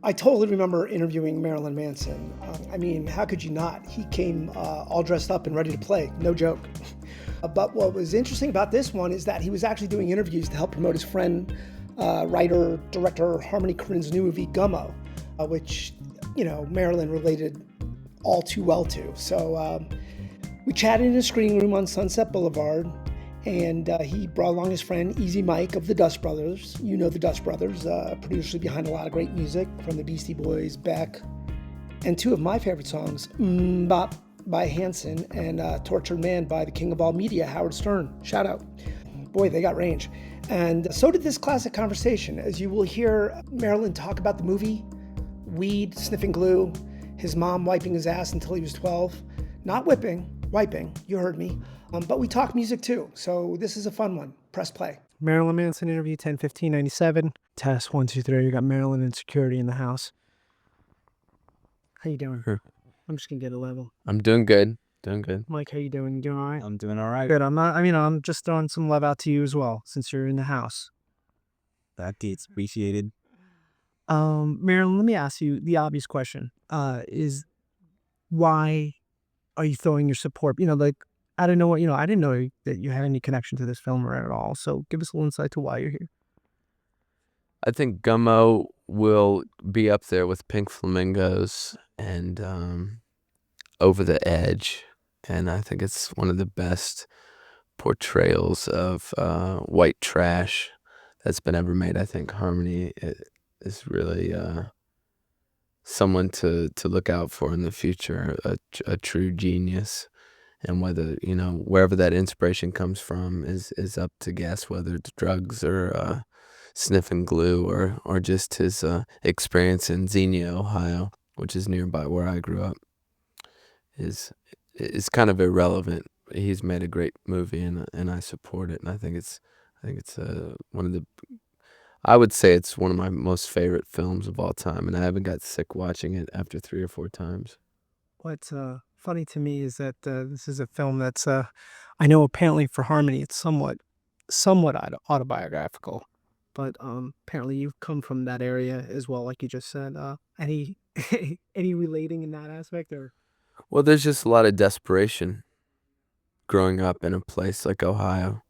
I totally remember interviewing Marilyn Manson. I mean, how could you not? He came all dressed up and ready to play, no joke. But what was interesting about this one is that he was actually doing interviews to help promote his friend, writer, director Harmony Korine's new movie Gummo, which, Marilyn related all too well to. So we chatted in a screening room on Sunset Boulevard, and he brought along his friend Easy Mike of the Dust Brothers. You know the Dust Brothers, producers behind a lot of great music from the Beastie Boys, Beck, and two of my favorite songs, Bop by Hanson and Tortured Man by the king of all media, Howard Stern. Shout out. Boy, they got range. And so did this classic conversation. As you will hear Marilyn talk about the movie, weed, sniffing glue, his mom wiping his ass until he was 12. Not whipping, wiping, you heard me. But we talk music too, so this is a fun one. Press play. Marilyn Manson interview 10/15/97. Test 1 2 3. You got Marilyn and security in the house. How you doing? I'm just gonna get a level. I'm doing good. Doing good. Mike, how you doing? You doing all right? I'm doing all right. Good. I'm just throwing some love out to you as well, since you're in the house. That gets appreciated. Marilyn, let me ask you the obvious question. Is why are you throwing your support? I don't know I didn't know that you had any connection to this film at all. So give us a little insight to why you're here. I think Gummo will be up there with Pink Flamingos and Over the Edge. And I think it's one of the best portrayals of white trash that's been ever made. I think Harmony is really someone to look out for in the future, a true genius. And whether, wherever that inspiration comes from is up to guess, whether it's drugs or sniffing glue or just his experience in Xenia, Ohio, which is nearby where I grew up, is kind of irrelevant. He's made a great movie and I support it. And I think it's I would say it's one of my most favorite films of all time. And I haven't got sick watching it after 3 or 4 times. What's funny to me is that this is a film that's, I know apparently for Harmony it's somewhat autobiographical, but apparently you've come from that area as well, like you just said. Any any relating in that aspect, or? Well, there's just a lot of desperation growing up in a place like Ohio,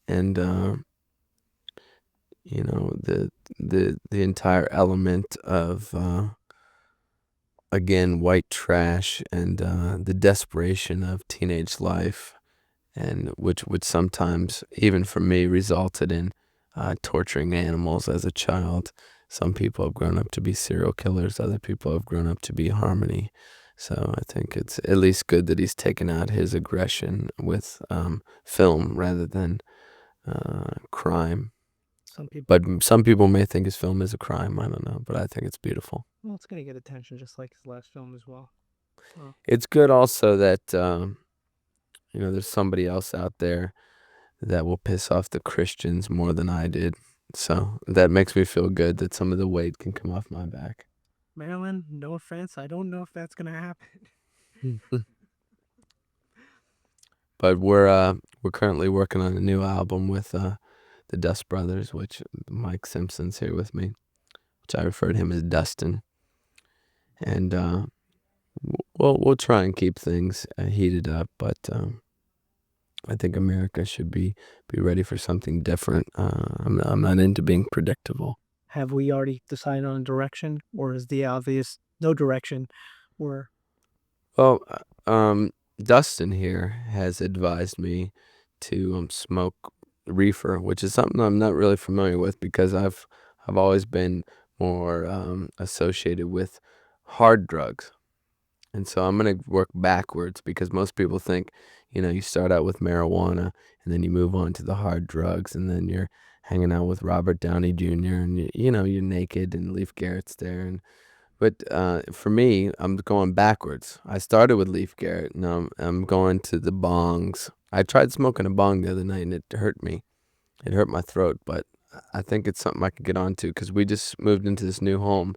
and the entire element of again, white trash and the desperation of teenage life, and which would sometimes, even for me, resulted in torturing animals as a child. Some people have grown up to be serial killers. Other people have grown up to be Harmony. So I think it's at least good that he's taken out his aggression with film rather than crime. But some people may think his film is a crime. I don't know, but I think it's beautiful. Well, it's gonna get attention just like his last film as well. It's good also that there's somebody else out there that will piss off the Christians more than I did. So that makes me feel good that some of the weight can come off my back. Marilyn, no offense, I don't know if that's gonna happen. But we're currently working on a new album with the Dust Brothers, which Mike Simpson's here with me, which I refer to him as Dustin. And we'll try and keep things heated up, but I think America should be ready for something different. I'm not into being predictable. Have we already decided on a direction, or is the obvious no direction? Or well, Dustin here has advised me to smoke reefer, which is something I'm not really familiar with because I've always been more associated with hard drugs. And so I'm going to work backwards because most people think, you start out with marijuana and then you move on to the hard drugs and then you're hanging out with Robert Downey Jr. and you're naked and Leif Garrett's there. But for me, I'm going backwards. I started with Leif Garrett and I'm going to the bongs. I tried smoking a bong the other night and it hurt me. It hurt my throat, but I think it's something I could get onto because we just moved into this new home.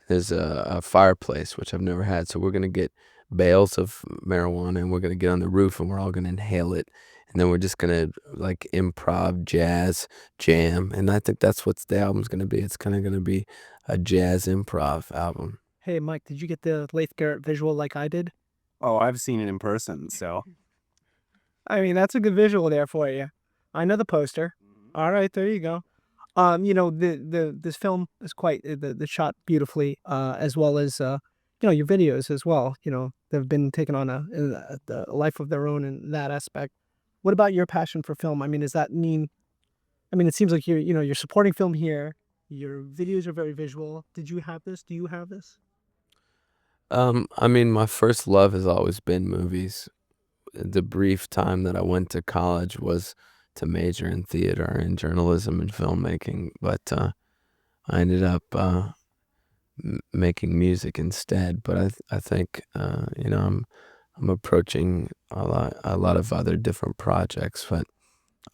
There's a fireplace, which I've never had. So we're going to get bales of marijuana and we're going to get on the roof and we're all going to inhale it. And then we're just going to like improv, jazz, jam. And I think that's what the album's going to be. It's kind of going to be a jazz improv album. Hey, Mike, did you get the Leif Garrett visual like I did? Oh, I've seen it in person, so. I mean, that's a good visual there for you. I know the poster. All right, there you go. This film is quite the shot beautifully, as well as your videos as well. They've been taken on a life of their own in that aspect. What about your passion for film? I mean, does that mean? I mean, it seems like you're supporting film here. Your videos are very visual. Did you have this? Do you have this? I mean, my first love has always been movies. The brief time that I went to college was to major in theater and journalism and filmmaking, but I ended up making music instead. But I think I'm approaching a lot of other different projects, but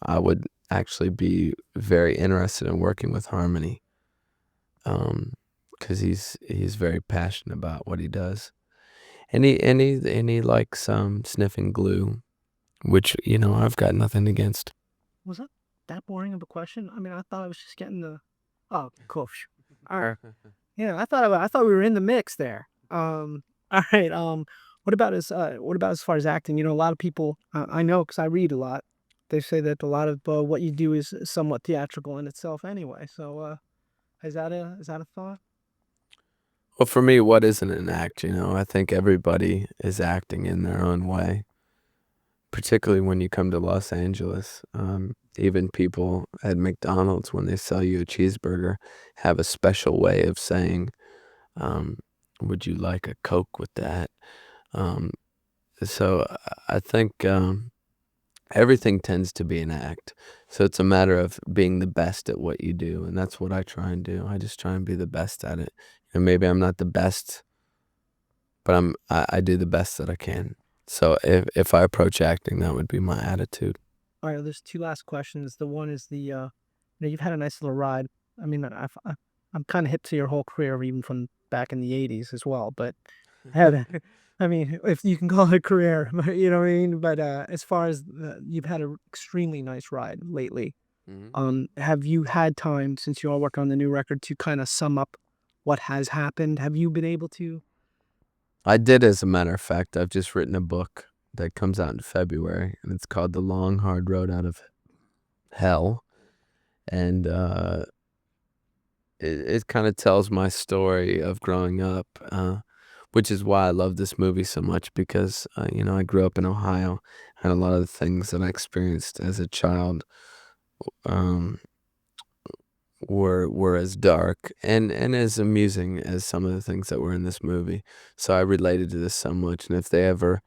I would actually be very interested in working with Harmony, because he's very passionate about what he does, and he likes sniffing glue, which I've got nothing against. Was that boring of a question? I mean, I thought I was just getting the. Oh, cool. All right. Yeah, I thought we were in the mix there. All right. What about as far as acting? A lot of people I know because I read a lot. They say that a lot of what you do is somewhat theatrical in itself, anyway. So, is that a thought? Well, for me, what isn't an act? I think everybody is acting in their own way, particularly when you come to Los Angeles. Even people at McDonald's, when they sell you a cheeseburger, have a special way of saying, would you like a Coke with that? So I think everything tends to be an act. So it's a matter of being the best at what you do. And that's what I try and do. I just try and be the best at it. And maybe I'm not the best, but I do the best that I can. So if I approach acting, that would be my attitude. All right, there's two last questions. The one is you've had a nice little ride. I mean, I'm kind of hip to your whole career, even from back in the '80s as well. But I mean, if you can call it a career, you know what I mean. But as far as you've had an extremely nice ride lately. Have you had time since you all work on the new record to kind of sum up what has happened? Have you been able to? I did, as a matter of fact. I've just written a book that comes out in February, and it's called The Long Hard Road Out of Hell. And it kind of tells my story of growing up, which is why I love this movie so much, because I grew up in Ohio, and a lot of the things that I experienced as a child were as dark and as amusing as some of the things that were in this movie. So I related to this so much, and if they ever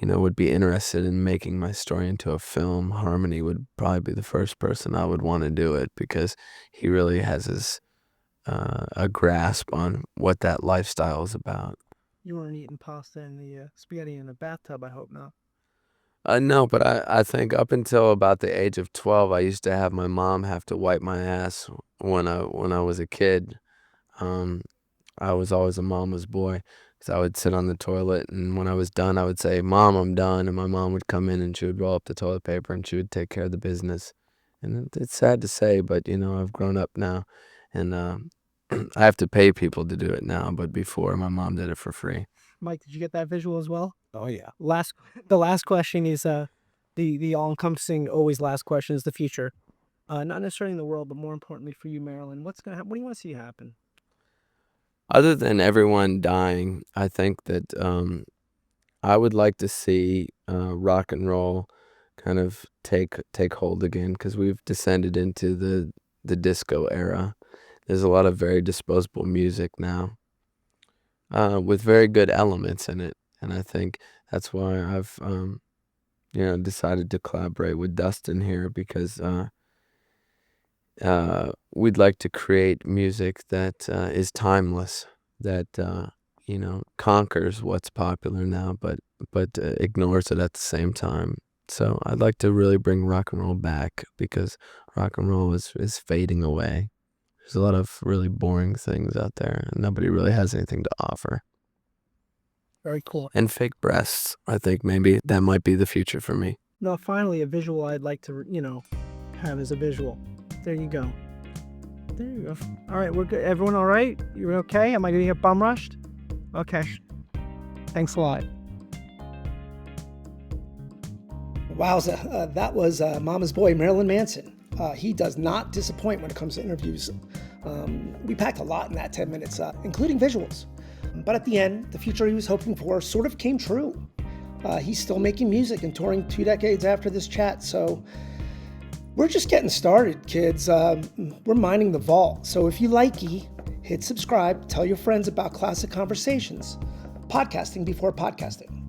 would be interested in making my story into a film, Harmony would probably be the first person I would want to do it, because he really has a grasp on what that lifestyle is about. You weren't eating pasta and the spaghetti in a bathtub, I hope not. No, but I think up until about the age of 12, I used to have my mom have to wipe my ass when I was a kid. I was always a mama's boy, because I would sit on the toilet, and when I was done, I would say, "Mom, I'm done," and my mom would come in and she would roll up the toilet paper and she would take care of the business. And it's sad to say, but I've grown up now, and I have to pay people to do it now, but before, my mom did it for free. Mike, did you get that visual as well? Oh, yeah. The last question is the all-encompassing, always last question is the future. Not necessarily in the world, but more importantly for you, Marilyn. What's gonna happen? What do you want to see happen? Other than everyone dying, I think that I would like to see rock and roll kind of take hold again, because we've descended into the disco era. There's a lot of very disposable music now, with very good elements in it, and I think that's why I've decided to collaborate with Dustin here, because we'd like to create music that is timeless, that conquers what's popular now, but ignores it at the same time. So I'd like to really bring rock and roll back, because rock and roll is fading away. There's a lot of really boring things out there, and nobody really has anything to offer. Very cool. And fake breasts. I think maybe that might be the future for me. No, finally, a visual I'd like to, have as a visual. There you go. There you go. All right, we're good. Everyone all right? You're okay? Am I going to get bum rushed? Okay. Thanks a lot. Wowza, that was Mama's boy, Marilyn Manson. He does not disappoint when it comes to interviews. We packed a lot in that 10 minutes, including visuals. But at the end, the future he was hoping for sort of came true. He's still making music and touring 2 decades after this chat, so we're just getting started, kids. We're mining the vault. So if you likey, hit subscribe, tell your friends about classic conversations, podcasting before podcasting.